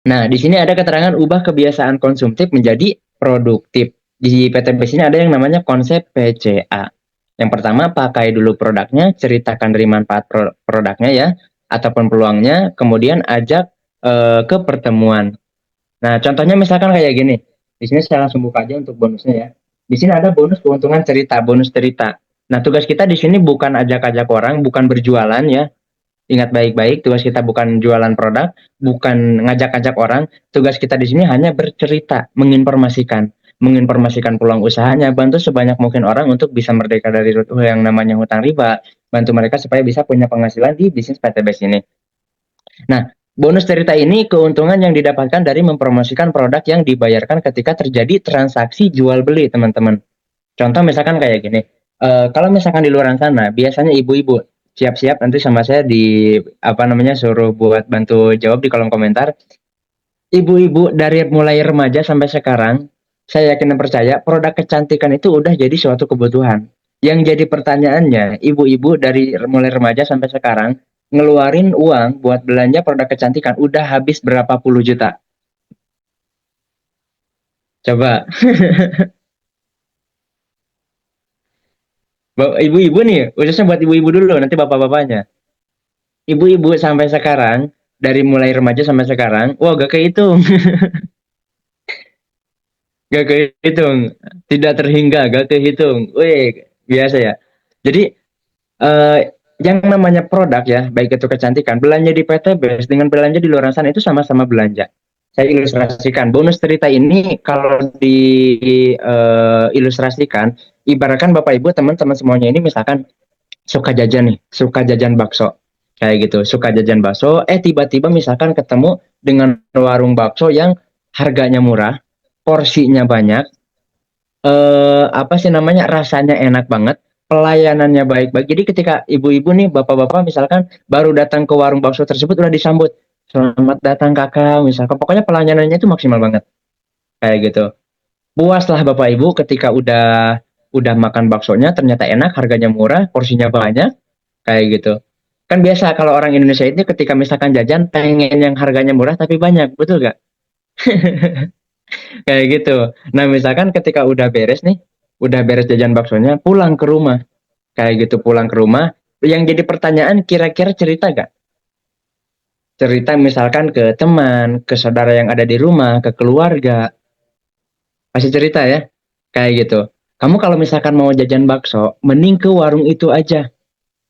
Nah, di sini ada keterangan ubah kebiasaan konsumtif menjadi produktif. Di PTB sini ada yang namanya konsep PCA. Yang pertama, pakai dulu produknya, ceritakan dari manfaat produknya ya, ataupun peluangnya, kemudian ajak ke pertemuan. Nah, contohnya misalkan kayak gini. Di sini saya langsung buka aja untuk bonusnya ya. Di sini ada bonus keuntungan cerita, bonus cerita. Nah, tugas kita di sini bukan ajak-ajak orang, bukan berjualan ya. Ingat baik-baik, tugas kita bukan jualan produk, bukan ngajak-ngajak orang. Tugas kita di sini hanya bercerita, menginformasikan peluang usahanya, bantu sebanyak mungkin orang untuk bisa merdeka dari yang namanya hutang riba, bantu mereka supaya bisa punya penghasilan di bisnis PTBS ini. Nah, bonus cerita ini keuntungan yang didapatkan dari mempromosikan produk yang dibayarkan ketika terjadi transaksi jual beli, teman-teman. Contoh misalkan kayak gini, kalau misalkan di luar sana, biasanya ibu-ibu siap-siap nanti sama saya di apa namanya suruh buat bantu jawab di kolom komentar. Ibu-ibu dari mulai remaja sampai sekarang, saya yakin dan percaya produk kecantikan itu udah jadi suatu kebutuhan. Yang jadi pertanyaannya, ibu-ibu dari mulai remaja sampai sekarang ngeluarin uang buat belanja produk kecantikan udah habis berapa puluh juta? Coba, ibu-ibu nih, khususnya buat ibu-ibu dulu, nanti bapak-bapaknya. Ibu-ibu sampai sekarang, dari mulai remaja sampai sekarang, wah gak kehitung, gak kehitung, tidak terhingga, gak kehitung. Wih, biasa ya. Jadi eh, yang namanya produk ya, baik itu kecantikan, belanja di PTBS dengan belanja di luar sana itu sama-sama belanja. Saya ilustrasikan, bonus cerita ini kalau ilustrasikan, ibaratkan Bapak Ibu teman-teman semuanya ini misalkan suka jajan nih, suka jajan bakso. Kayak gitu, suka jajan bakso, tiba-tiba misalkan ketemu dengan warung bakso yang harganya murah, porsinya banyak, apa sih namanya, rasanya enak banget, pelayanannya baik-baik. Jadi ketika ibu-ibu nih, bapak-bapak misalkan baru datang ke warung bakso tersebut udah disambut, selamat datang kakak, misalkan. Pokoknya pelayanannya itu maksimal banget, kayak gitu. Puaslah bapak ibu ketika udah makan baksonya, ternyata enak, harganya murah, porsinya banyak, kayak gitu. Kan biasa kalau orang Indonesia itu ketika misalkan jajan pengen yang harganya murah tapi banyak, betul gak? Kayak gitu. Nah, misalkan ketika udah beres nih, udah beres jajan baksonya, pulang ke rumah. Kayak gitu, pulang ke rumah. Yang jadi pertanyaan, kira-kira cerita gak? Cerita misalkan ke teman, ke saudara yang ada di rumah, ke keluarga. Pasti cerita ya, kayak gitu. Kamu kalau misalkan mau jajan bakso, mending ke warung itu aja.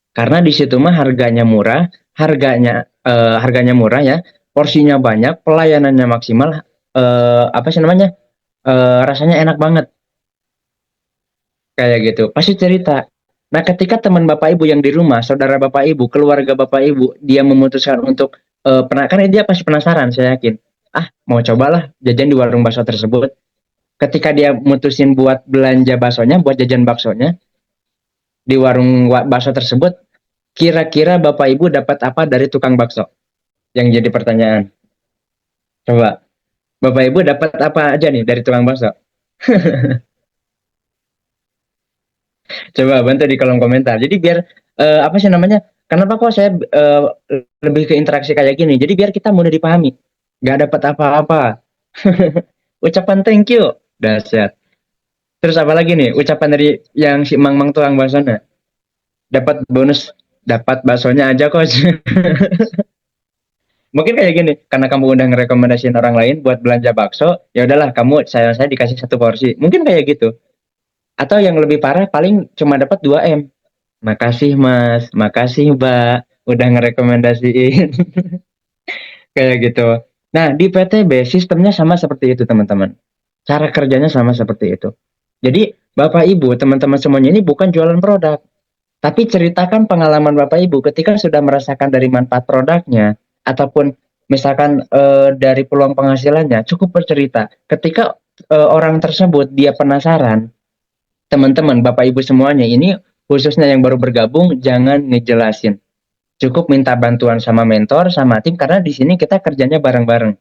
Karena di situ mah harganya murah, harganya murah ya, porsinya banyak, pelayanannya maksimal, apa sih namanya? Rasanya enak banget, kayak gitu. Pasti cerita. Nah, ketika teman Bapak Ibu yang di rumah, saudara Bapak Ibu, keluarga Bapak Ibu, dia memutuskan untuk pernah, karena dia pasti penasaran, saya yakin. Ah, mau cobalah jajan di warung bakso tersebut. Ketika dia mutusin buat belanja baksonya, buat jajan baksonya di warung bakso tersebut, kira-kira Bapak Ibu dapat apa dari tukang bakso? Yang jadi pertanyaan. Coba, Bapak Ibu dapat apa aja nih dari tukang bakso? Coba bantu di kolom komentar. Jadi biar apa sih namanya? Kenapa kok saya lebih ke interaksi kayak gini? Jadi biar kita mudah dipahami. Gak dapat apa-apa. Ucapan thank you. Dahsyat. Terus apa lagi nih? Ucapan dari yang si Mang Mang tukang baksonya. Dapat bonus, dapat baksonya aja kok. Mungkin kayak gini, karena kamu udah ngerekomendasiin orang lain buat belanja bakso, ya udahlah kamu saya dikasih satu porsi. Mungkin kayak gitu. Atau yang lebih parah paling cuma dapat 2 M. Makasih Mas, makasih Mbak, udah ngerekomendasiin. Kayak gitu. Nah, di PTB sistemnya sama seperti itu, teman-teman. Cara kerjanya sama seperti itu. Jadi, Bapak Ibu, teman-teman semuanya ini bukan jualan produk, tapi ceritakan pengalaman Bapak Ibu ketika sudah merasakan dari manfaat produknya ataupun misalkan dari peluang penghasilannya, cukup bercerita. Ketika orang tersebut dia penasaran, teman-teman, Bapak Ibu semuanya ini khususnya yang baru bergabung jangan ngejelasin. Cukup minta bantuan sama mentor, sama tim karena di sini kita kerjanya bareng-bareng.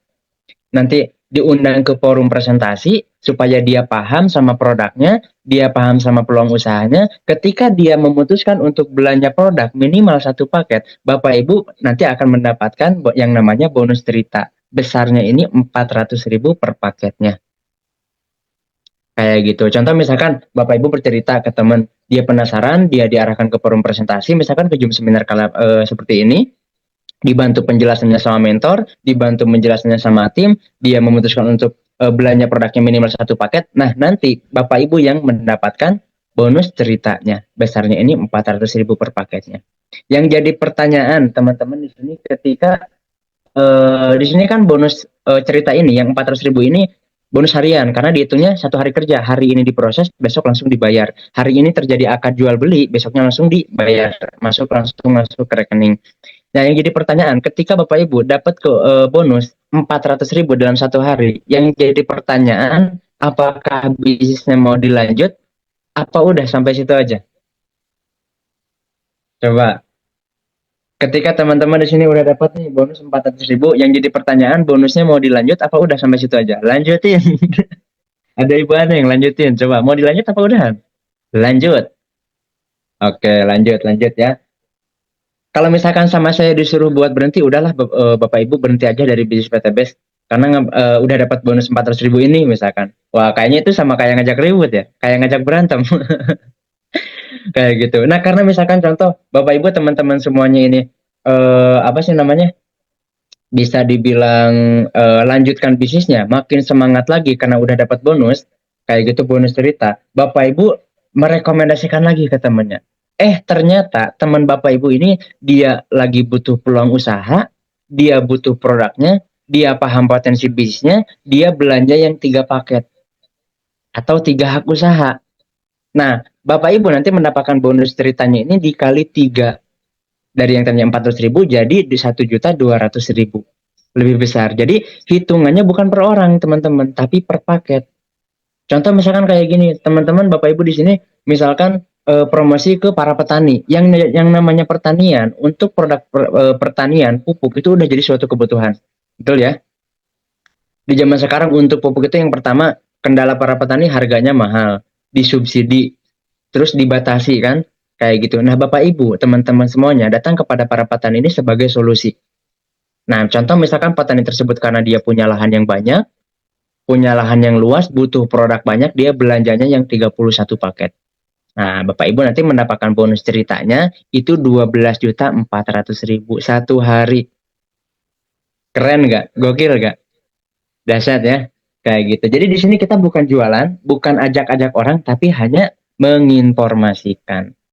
Nanti diundang ke forum presentasi supaya dia paham sama produknya, dia paham sama peluang usahanya. Ketika dia memutuskan untuk belanja produk minimal satu paket, Bapak Ibu nanti akan mendapatkan yang namanya bonus cerita. besarnya ini 400.000 per paketnya. Kayak gitu. Contoh misalkan Bapak Ibu bercerita ke teman, dia penasaran, dia diarahkan ke forum presentasi, misalkan ke Zoom seminar seperti ini, dibantu penjelasannya sama mentor, dibantu menjelaskannya sama tim, dia memutuskan untuk belanja produknya minimal satu paket. Nah, nanti Bapak Ibu yang mendapatkan bonus ceritanya. Besarnya ini 400.000 per paketnya. Yang jadi pertanyaan teman-teman di sini ketika di sini kan bonus cerita ini yang 400.000 ini bonus harian karena dihitungnya satu hari kerja. Hari ini diproses, besok langsung dibayar. Hari ini terjadi akad jual beli, besoknya langsung dibayar, masuk ke rekening. Nah, yang jadi pertanyaan, ketika Bapak Ibu dapat ke bonus 400.000 dalam satu hari, yang jadi pertanyaan, apakah bisnisnya mau dilanjut, apa udah sampai situ aja? Coba, ketika teman-teman di sini udah dapat nih bonus 400.000, yang jadi pertanyaan, bonusnya mau dilanjut, apa udah sampai situ aja? Lanjutin. Ada ibu ada yang lanjutin. Coba, mau dilanjut apa udahan? Lanjut. Oke, lanjut, lanjut ya. Kalau misalkan sama saya disuruh buat berhenti, udahlah Bapak Ibu berhenti aja dari bisnis PTBS karena udah dapat bonus 400.000 ini misalkan. Wah, kayaknya itu sama kayak ngajak ribut ya, kayak ngajak berantem kayak gitu. Nah, karena misalkan contoh Bapak Ibu teman-teman semuanya ini apa sih namanya? Bisa dibilang lanjutkan bisnisnya, makin semangat lagi karena udah dapat bonus, kayak gitu bonus cerita. Bapak Ibu merekomendasikan lagi ke temannya. Ternyata teman Bapak Ibu ini dia lagi butuh peluang usaha, dia butuh produknya, dia paham potensi bisnisnya, dia belanja yang 3 paket atau 3 hak usaha. Nah, Bapak Ibu nanti mendapatkan bonus ceritanya ini dikali 3 dari yang tadinya 400.000 jadi di 1.200.000 lebih besar. Jadi hitungannya bukan per orang teman-teman, tapi per paket. Contoh misalkan kayak gini, teman-teman Bapak Ibu di sini misalkan promosi ke para petani. Yang namanya pertanian untuk produk pertanian pupuk itu udah jadi suatu kebutuhan. Betul ya? Di zaman sekarang untuk pupuk itu yang pertama kendala para petani harganya mahal, disubsidi, terus dibatasi kan? Kayak gitu. Nah, Bapak Ibu, teman-teman semuanya datang kepada para petani ini sebagai solusi. Nah, contoh misalkan petani tersebut karena dia punya lahan yang banyak, punya lahan yang luas, butuh produk banyak, dia belanjanya yang 31 paket. Nah, Bapak Ibu nanti mendapatkan bonus ceritanya itu 12.400.000 satu hari. Keren nggak? Gokil nggak? Dahsyat ya? Kayak gitu. Jadi di sini kita bukan jualan, bukan ajak-ajak orang, tapi hanya menginformasikan.